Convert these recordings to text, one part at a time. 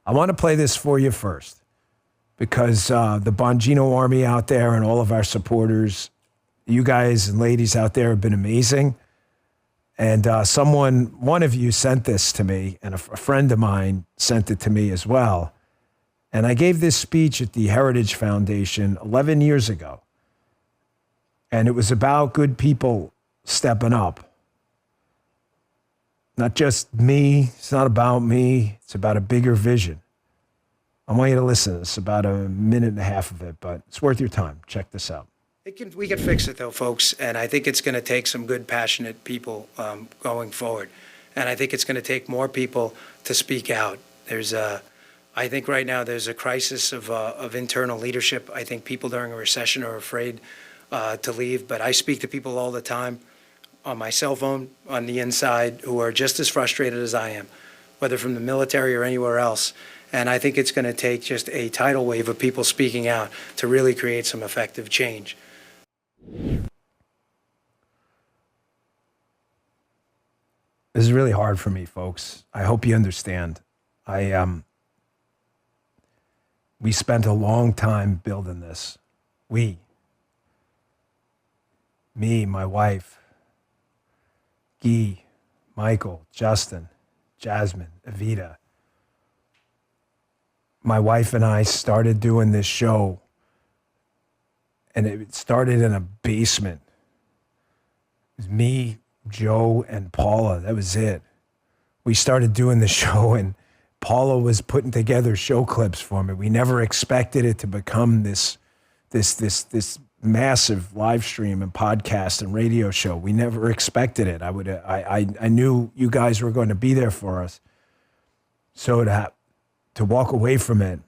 I want to play this for you first because the Bongino Army out there and all of our supporters, you guys and ladies out there have been amazing. And one of you sent this to me, and a friend of mine sent it to me as well. And I gave this speech at the Heritage Foundation 11 years ago. And it was about good people stepping up. Not just me. It's not about me. It's about a bigger vision. I want you to listen. It's about a minute and a half of it, but it's worth your time. Check this out. We can fix it, though, folks, and I think it's going to take some good, passionate people going forward. And I think it's going to take more people to speak out. I think right now there's a crisis of internal leadership. I think people during a recession are afraid to leave, but I speak to people all the time on my cell phone, on the inside, who are just as frustrated as I am, whether from the military or anywhere else. And I think it's going to take just a tidal wave of people speaking out to really create some effective change. This is really hard for me, folks. I hope you understand. We spent a long time building this. Me, my wife, Guy, Michael, Justin, Jasmine, Evita. My wife and I started doing this show, and it started in a basement. It was me, Joe, and Paula. That was it. We started doing the show, and Paula was putting together show clips for me. We never expected it to become this massive live stream and podcast and radio show. We never expected it. I knew you guys were going to be there for us. So to walk away from it,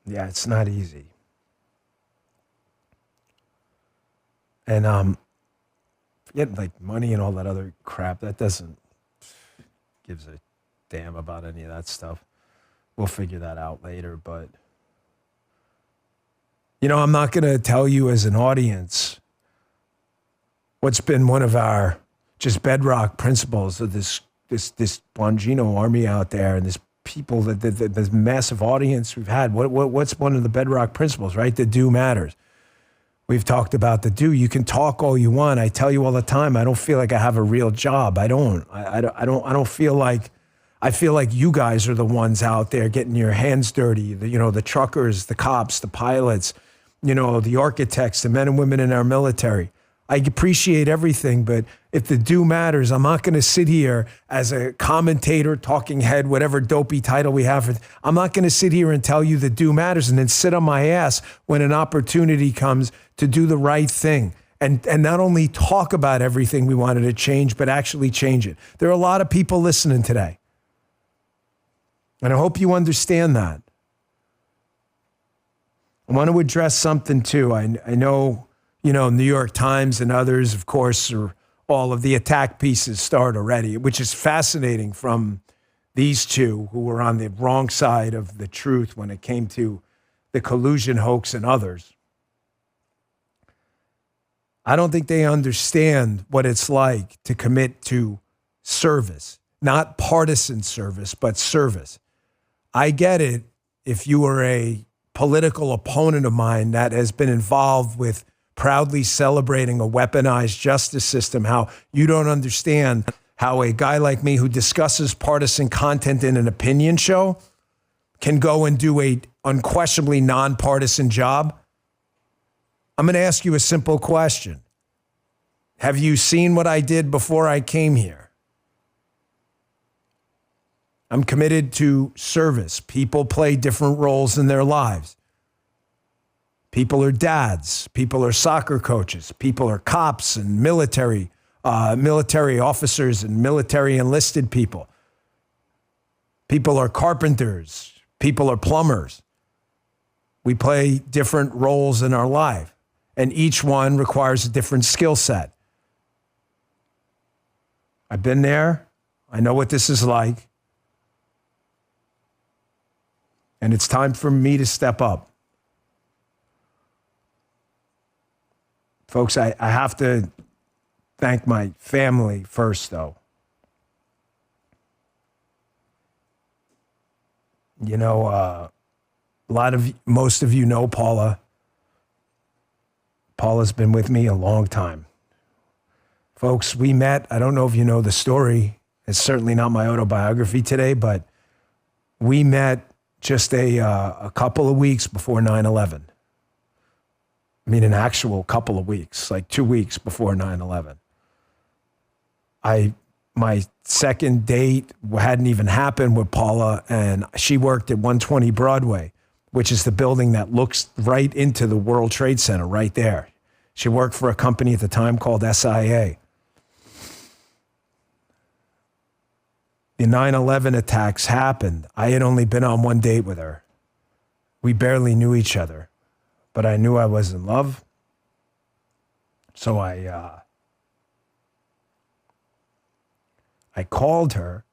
yeah, it's not easy. And forget like money and all that other crap. That doesn't gives a damn about any of that stuff. We'll figure that out later. But I'm not going to tell you as an audience what's been one of our just bedrock principles of this Bongino army out there and this people, this massive audience we've had. What's one of the bedrock principles, right? The do matters. We've talked about the do. You can talk all you want. I tell you all the time, I don't feel like I have a real job. I don't feel like, I feel like you guys are the ones out there getting your hands dirty. The truckers, the cops, the pilots, the architects, the men and women in our military. I appreciate everything, but if the do matters, I'm not going to sit here as a commentator, talking head, whatever dopey title we have. I'm not going to sit here and tell you the do matters and then sit on my ass when an opportunity comes to do the right thing and not only talk about everything we wanted to change, but actually change it. There are a lot of people listening today, and I hope you understand that. I want to address something too. I know, New York Times and others, of course, are all of the attack pieces start already, which is fascinating from these two who were on the wrong side of the truth when it came to the collusion hoax and others. I don't think they understand what it's like to commit to service, not partisan service, but service. I get it if you are a political opponent of mine that has been involved with proudly celebrating a weaponized justice system, how you don't understand how a guy like me who discusses partisan content in an opinion show can go and do a unquestionably nonpartisan job. I'm going to ask you a simple question. Have you seen what I did before I came here? I'm committed to service. People play different roles in their lives. People are dads. People are soccer coaches. People are cops and military officers and military enlisted people. People are carpenters. People are plumbers. We play different roles in our life, and each one requires a different skill set. I've been there. I know what this is like. And it's time for me to step up. Folks, I have to thank my family first, though. You know, most of you know Paula. Paula's been with me a long time. Folks, we met, I don't know if you know the story. It's certainly not my autobiography today, but we met just a couple of weeks before 9/11. I mean, an actual couple of weeks, like 2 weeks before 9/11. My second date hadn't even happened with Paula, and she worked at 120 Broadway, which is the building that looks right into the World Trade Center right there. She worked for a company at the time called SIA. The 9/11 attacks happened. I had only been on one date with her. We barely knew each other, but I knew I was in love. So I called her,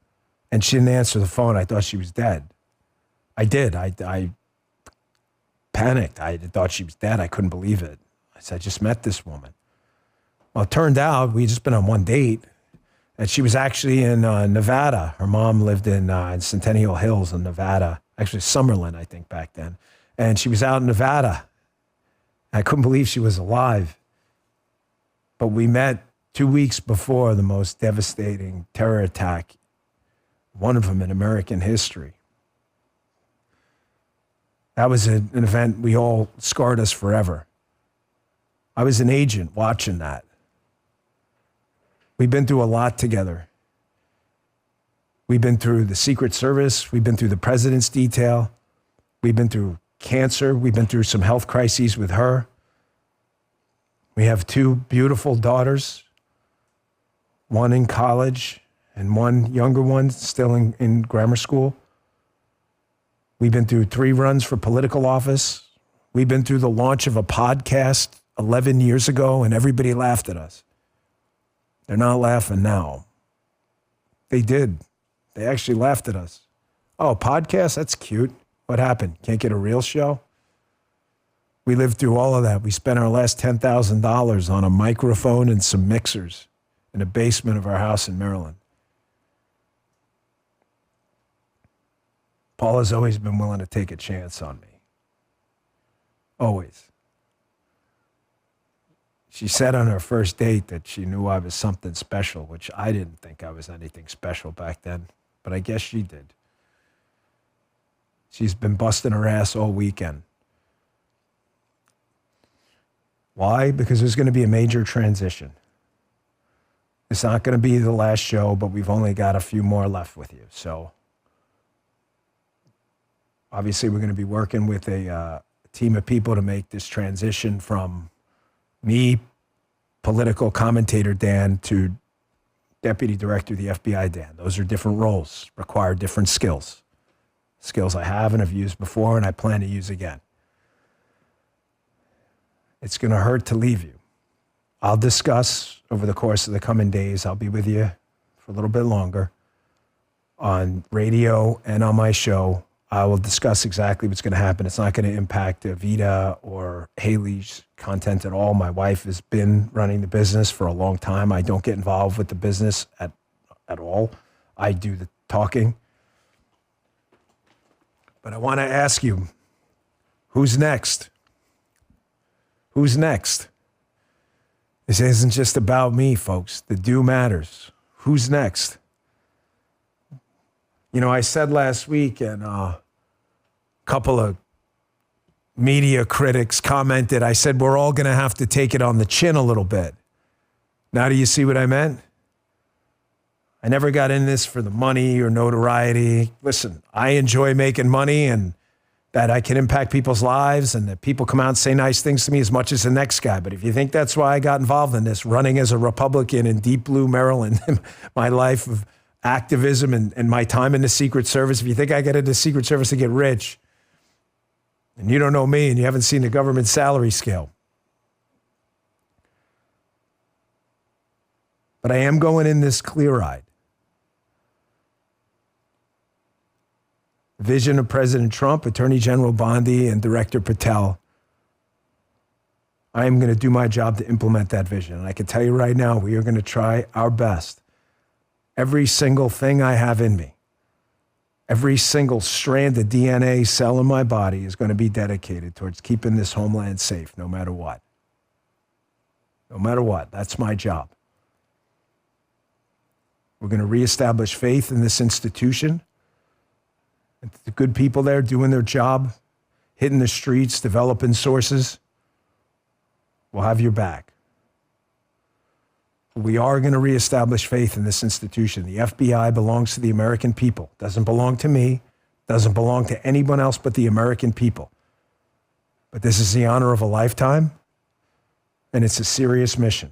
and she didn't answer the phone. I thought she was dead. I did. I panicked. I thought she was dead. I couldn't believe it. I said, I just met this woman. Well, it turned out we'd just been on one date, and she was actually in Nevada. Her mom lived in Centennial Hills in Nevada, actually Summerlin, I think, back then. And she was out in Nevada. I couldn't believe she was alive. But we met 2 weeks before the most devastating terror attack, one of them in American history. That was an event we all scarred us forever. I was an agent watching that. We've been through a lot together. We've been through the Secret Service. We've been through the president's detail. We've been through cancer. We've been through some health crises with her. We have 2 beautiful daughters, one in college and one younger one still in grammar school. We've been through 3 runs for political office. We've been through the launch of a podcast 11 years ago, and everybody laughed at us. They're not laughing now. They did. They actually laughed at us. Oh, podcast? That's cute. What happened? Can't get a real show? We lived through all of that. We spent our last $10,000 on a microphone and some mixers in the basement of our house in Maryland. Paula's always been willing to take a chance on me. Always. She said on her first date that she knew I was something special, which I didn't think I was anything special back then, but I guess she did. She's been busting her ass all weekend. Why? Because there's going to be a major transition. It's not going to be the last show, but we've only got a few more left with you. So obviously we're going to be working with a team of people to make this transition from me, political commentator Dan, to deputy director of the FBI Dan. Those are different roles, require different skills. Skills I have and have used before and I plan to use again. It's going to hurt to leave you. I'll discuss over the course of the coming days. I'll be with you for a little bit longer on radio and on my show. I will discuss exactly what's going to happen. It's not going to impact Vita or Haley's content at all. My wife has been running the business for a long time. I don't get involved with the business at all. I do the talking. But I want to ask you, who's next? Who's next? This isn't just about me, folks. The do matters. Who's next? You know, I said last week, and a couple of media critics commented, I said, we're all going to have to take it on the chin a little bit. Now, do you see what I meant? I never got in this for the money or notoriety. Listen, I enjoy making money and that I can impact people's lives and that people come out and say nice things to me as much as the next guy. But if you think that's why I got involved in this, running as a Republican in deep blue Maryland, my life of activism and my time in the Secret Service, if you think I get into the Secret Service to get rich, and you don't know me and you haven't seen the government salary scale. But I am going in this clear-eyed. Vision of President Trump, Attorney General Bondi, and Director Patel I am going to do my job to implement that vision. And I can tell you right now, we are going to try our best. Every single thing I have in me, every single strand of DNA cell in my body is going to be dedicated towards keeping this homeland safe, no matter what. No matter what, that's my job. We're going to reestablish faith in this institution. The good people there doing their job, hitting the streets, developing sources. We'll have your back. We are going to reestablish faith in this institution. The FBI belongs to the American people. Doesn't belong to me. Doesn't belong to anyone else but the American people. But this is the honor of a lifetime, and it's a serious mission.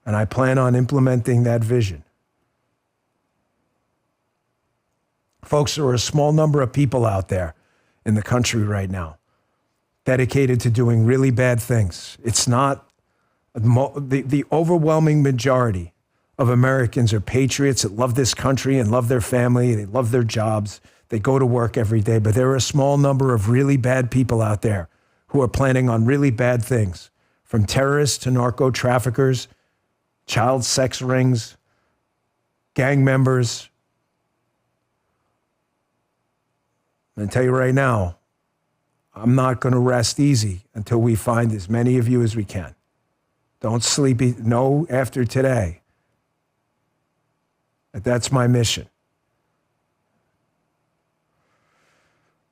And I plan on implementing that vision. Folks, there are a small number of people out there in the country right now dedicated to doing really bad things. It's not the overwhelming majority of Americans are patriots that love this country and love their family. They love their jobs. They go to work every day. But there are a small number of really bad people out there who are planning on really bad things, from terrorists to narco traffickers, child sex rings, gang members. And I tell you right now, I'm not going to rest easy until we find as many of you as we can. Don't sleep. No, after today. That's my mission.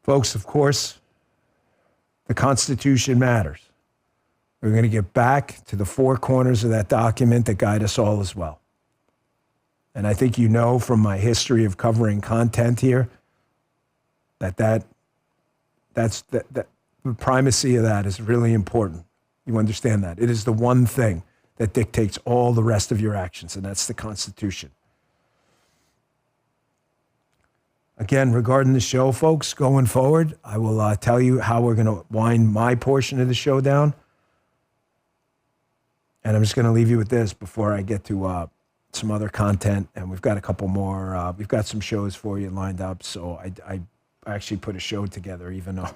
Folks, of course, the Constitution matters. We're going to get back to the four corners of that document that guide us all as well. And I think you know from my history of covering content here that the primacy of that is really important. You understand that. It is the one thing that dictates all the rest of your actions, and that's the Constitution. Again, regarding the show, folks, going forward, I will tell you how we're going to wind my portion of the show down. And I'm just going to leave you with this before I get to some other content. And we've got a couple more. We've got some shows for you lined up. So I actually put a show together, even though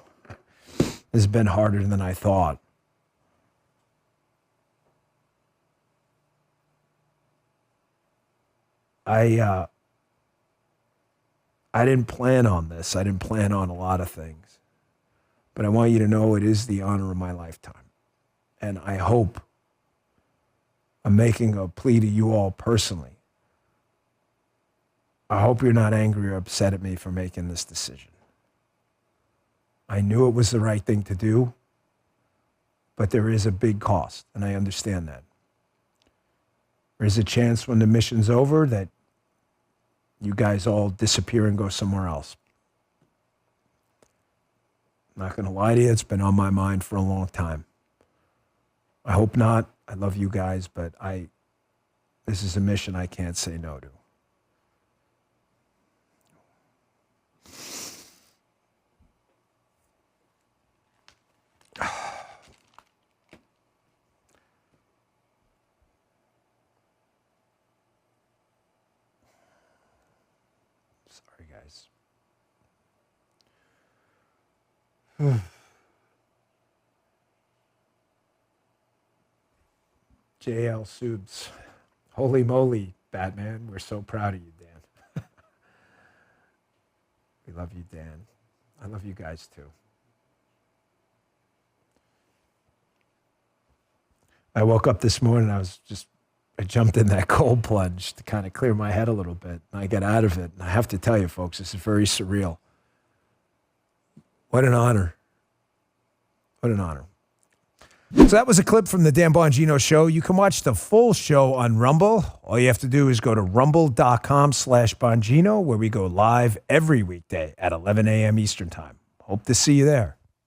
this has been harder than I thought. I didn't plan on this. I didn't plan on a lot of things. But I want you to know it is the honor of my lifetime. And I hope I'm making a plea to you all personally. I hope you're not angry or upset at me for making this decision. I knew it was the right thing to do, but there is a big cost, and I understand that. There is a chance when the mission's over that you guys all disappear and go somewhere else. I'm not going to lie to you, it's been on my mind for a long time. I hope not. I love you guys, but this is a mission I can't say no to. Sorry, guys. JL Subs. Holy moly, Batman. We're so proud of you, Dan. We love you, Dan. I love you guys, too. I woke up this morning, I jumped in that cold plunge to kind of clear my head a little bit. And I got out of it. And I have to tell you, folks, this is very surreal. What an honor. What an honor. So that was a clip from the Dan Bongino Show. You can watch the full show on Rumble. All you have to do is go to rumble.com/Bongino, where we go live every weekday at 11 a.m. Eastern Time. Hope to see you there.